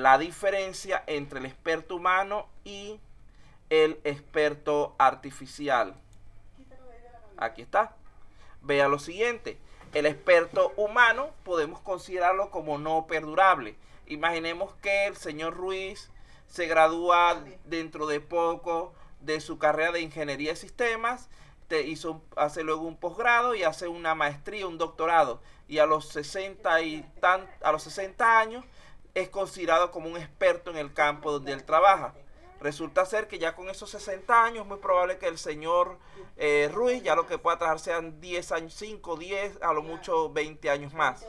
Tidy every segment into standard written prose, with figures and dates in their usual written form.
la diferencia entre el experto humano y el experto artificial. Aquí está. Vea lo siguiente. El experto humano podemos considerarlo como no perdurable. Imaginemos que el señor Ruiz se gradúa dentro de poco de su carrera de ingeniería de sistemas, hace luego un posgrado y hace una maestría, un doctorado, y a los 60 años es considerado como un experto en el campo donde él trabaja. Resulta ser que ya con esos 60 años es muy probable que el señor Ruiz ya lo que pueda trabajar sean 10 años, 5, 10, a lo mucho 20 años más,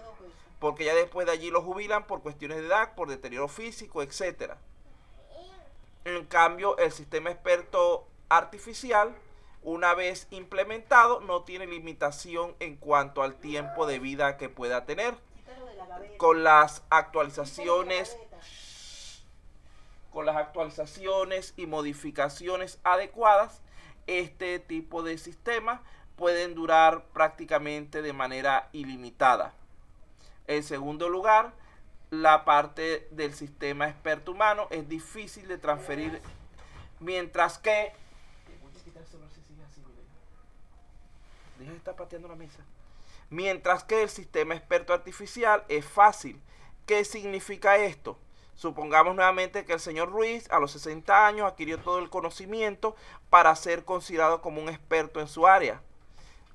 porque ya después de allí lo jubilan por cuestiones de edad, por deterioro físico, etcétera. En cambio, el sistema experto artificial, una vez implementado, no tiene limitación en cuanto al tiempo de vida que pueda tener. Con las actualizaciones y modificaciones adecuadas, este tipo de sistemas pueden durar prácticamente de manera ilimitada. En segundo lugar, la parte del sistema experto humano es difícil de transferir, mientras que deja de estar pateando la mesa. Mientras que el sistema experto artificial es fácil. ¿Qué significa esto? Supongamos nuevamente que el señor Ruiz a los 60 años adquirió todo el conocimiento para ser considerado como un experto en su área.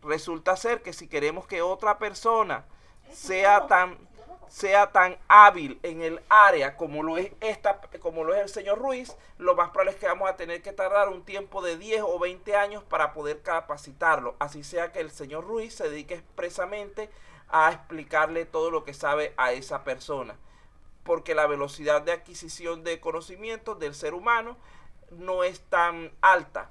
Resulta ser que si queremos que otra persona sea tan hábil en el área como lo es el señor Ruiz, lo más probable es que vamos a tener que tardar un tiempo de 10 o 20 años para poder capacitarlo. Así sea que el señor Ruiz se dedique expresamente a explicarle todo lo que sabe a esa persona, porque la velocidad de adquisición de conocimientos del ser humano no es tan alta.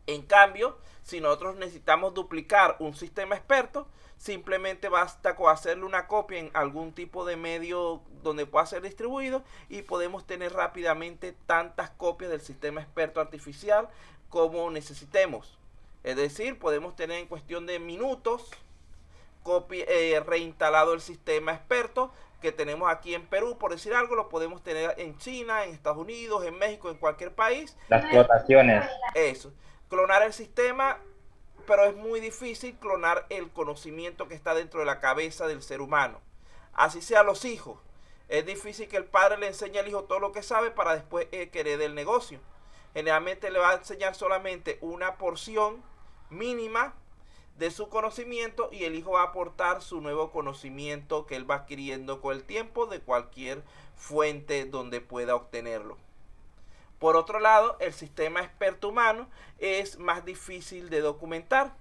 En cambio, si nosotros necesitamos duplicar un sistema experto, simplemente basta con hacerle una copia en algún tipo de medio donde pueda ser distribuido y podemos tener rápidamente tantas copias del sistema experto artificial como necesitemos. Es decir, podemos tener en cuestión de minutos reinstalado el sistema experto que tenemos aquí en Perú, por decir algo, lo podemos tener en China, en Estados Unidos, en México, en cualquier país. Las explotaciones. Eso. Clonar el sistema, pero es muy difícil clonar el conocimiento que está dentro de la cabeza del ser humano. Así sea los hijos. Es difícil que el padre le enseñe al hijo todo lo que sabe para después que herede el negocio. Generalmente le va a enseñar solamente una porción mínima de su conocimiento y el hijo va a aportar su nuevo conocimiento que él va adquiriendo con el tiempo de cualquier fuente donde pueda obtenerlo. Por otro lado, el sistema experto humano es más difícil de documentar,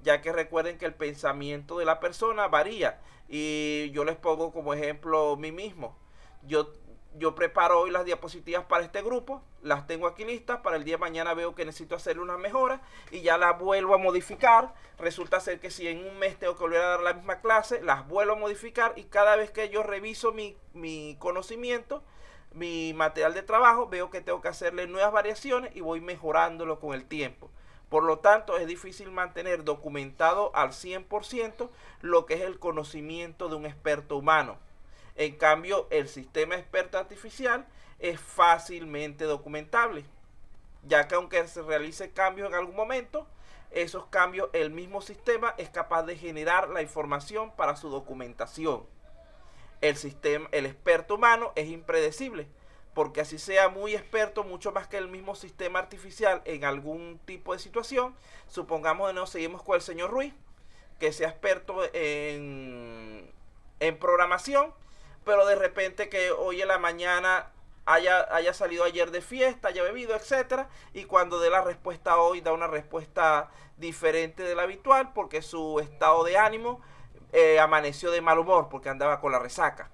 ya que recuerden que el pensamiento de la persona varía. Y yo les pongo como ejemplo mí mismo. Yo preparo hoy las diapositivas para este grupo, las tengo aquí listas, para el día de mañana veo que necesito hacerle unas mejoras y ya las vuelvo a modificar. Resulta ser que si en un mes tengo que volver a dar la misma clase, las vuelvo a modificar y cada vez que yo reviso mi conocimiento, mi material de trabajo, veo que tengo que hacerle nuevas variaciones y voy mejorándolo con el tiempo. Por lo tanto, es difícil mantener documentado al 100% lo que es el conocimiento de un experto humano. En cambio, el sistema experto artificial es fácilmente documentable, ya que aunque se realice cambios en algún momento, esos cambios el mismo sistema es capaz de generar la información para su documentación. El experto humano es impredecible, porque así sea muy experto, mucho más que el mismo sistema artificial en algún tipo de situación. Supongamos de nuevo, seguimos con el señor Ruiz, que sea experto en programación, pero de repente que hoy en la mañana haya salido ayer de fiesta, haya bebido, etcétera, y cuando dé la respuesta hoy da una respuesta diferente de la habitual porque su estado de ánimo amaneció de mal humor porque andaba con la resaca.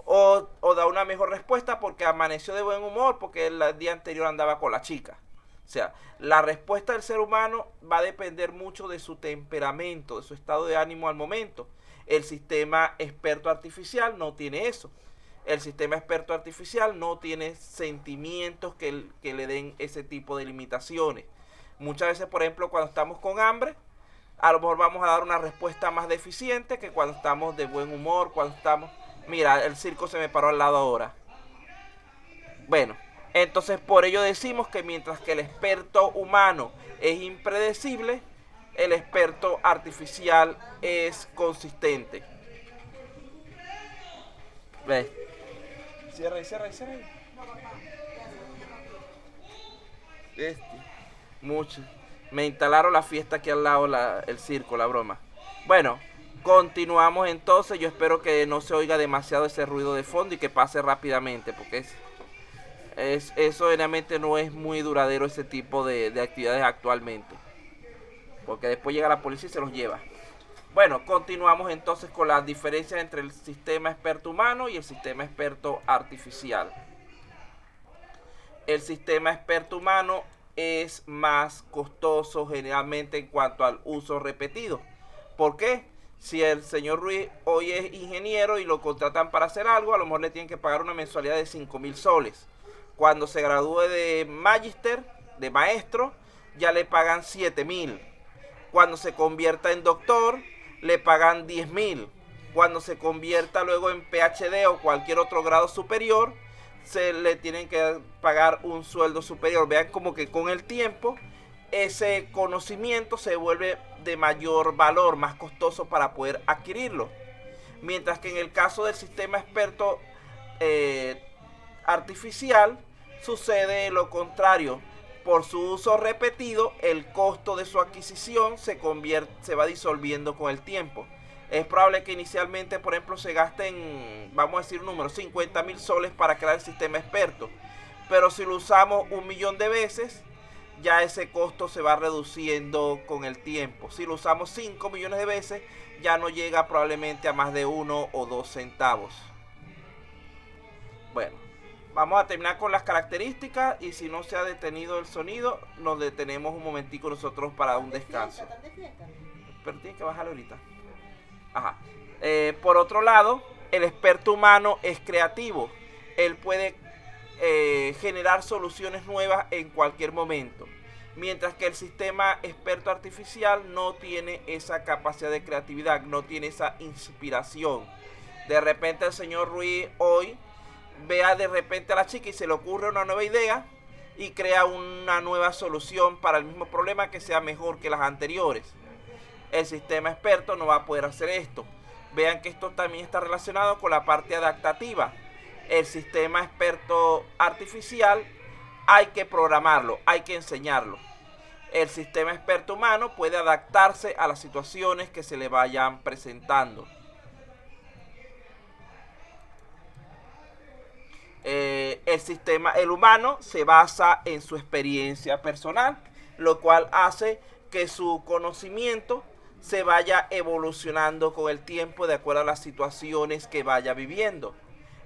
O da una mejor respuesta porque amaneció de buen humor porque el día anterior andaba con la chica. O sea, la respuesta del ser humano va a depender mucho de su temperamento, de su estado de ánimo al momento. El sistema experto artificial no tiene eso. El sistema experto artificial no tiene sentimientos que le den ese tipo de limitaciones. Muchas veces, por ejemplo, cuando estamos con hambre, a lo mejor vamos a dar una respuesta más deficiente que cuando estamos de buen humor, cuando estamos... Mira, el circo se me paró al lado ahora. Bueno, entonces por ello decimos que mientras que el experto humano es impredecible, el experto artificial es consistente. ¿Ves? Cierra ahí, cierra ahí, cierra ahí. Mucho. Me instalaron la fiesta aquí al lado, el circo, la broma. Bueno, continuamos entonces. Yo espero que no se oiga demasiado ese ruido de fondo y que pase rápidamente, porque eso realmente no es muy duradero ese tipo de actividades actualmente. Porque después llega la policía y se los lleva. Bueno, continuamos entonces con las diferencias entre el sistema experto humano y el sistema experto artificial. El sistema experto humano es más costoso generalmente en cuanto al uso repetido. ¿Por qué? Si el señor Ruiz hoy es ingeniero y lo contratan para hacer algo, a lo mejor le tienen que pagar una mensualidad de 5.000 soles. Cuando se gradúe de magister, de maestro, ya le pagan 7.000. Cuando se convierta en doctor, le pagan 10.000. Cuando se convierta luego en PhD o cualquier otro grado superior, se le tienen que pagar un sueldo superior. Vean como que con el tiempo ese conocimiento se vuelve de mayor valor, más costoso para poder adquirirlo. Mientras que en el caso del sistema experto artificial sucede lo contrario. Por su uso repetido, el costo de su adquisición se va disolviendo con el tiempo. Es probable que inicialmente, por ejemplo, se gasten, vamos a decir un número, 50.000 soles para crear el sistema experto. Pero si lo usamos 1.000.000 de veces, ya ese costo se va reduciendo con el tiempo. Si lo usamos 5 millones de veces, ya no llega probablemente a más de 1 o 2 centavos. Bueno, vamos a terminar con las características y si no se ha detenido el sonido, nos detenemos un momentico nosotros para un descanso. Pero tiene que bajarlo ahorita. Ajá. Por otro lado, el experto humano es creativo. Él puede generar soluciones nuevas en cualquier momento. Mientras que el sistema experto artificial no tiene esa capacidad de creatividad, no tiene esa inspiración. De repente el señor Ruiz hoy vea de repente a la chica y se le ocurre una nueva idea y crea una nueva solución para el mismo problema que sea mejor que las anteriores. El sistema experto no va a poder hacer esto. Vean que esto también está relacionado con la parte adaptativa. El sistema experto artificial hay que programarlo, hay que enseñarlo. El sistema experto humano puede adaptarse a las situaciones que se le vayan presentando. El humano se basa en su experiencia personal, lo cual hace que su conocimiento se vaya evolucionando con el tiempo de acuerdo a las situaciones que vaya viviendo.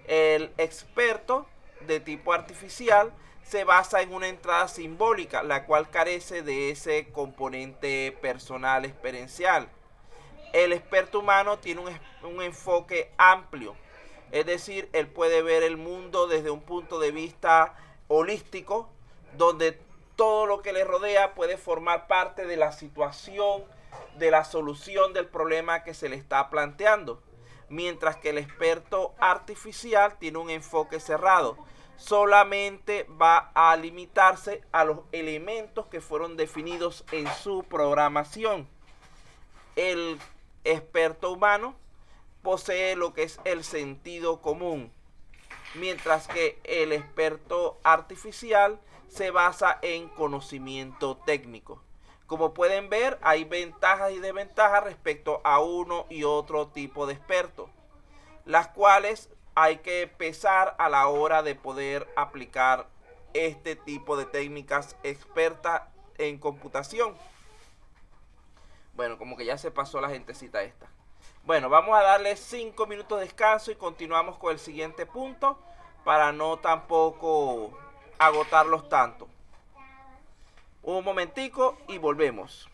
El experto de tipo artificial se basa en una entrada simbólica, la cual carece de ese componente personal experiencial. El experto humano tiene un enfoque amplio, es decir, él puede ver el mundo desde un punto de vista holístico, donde todo lo que le rodea puede formar parte de la situación, de la solución del problema que se le está planteando. Mientras que el experto artificial tiene un enfoque cerrado, solamente va a limitarse a los elementos que fueron definidos en su programación. El experto humano posee lo que es el sentido común, mientras que el experto artificial se basa en conocimiento técnico. Como pueden ver, hay ventajas y desventajas respecto a uno y otro tipo de experto, las cuales hay que pesar a la hora de poder aplicar este tipo de técnicas expertas en computación. Bueno, como que ya se pasó la gentecita esta. Bueno, vamos a darle 5 minutos de descanso y continuamos con el siguiente punto para no tampoco agotarlos tanto. Un momentico y volvemos.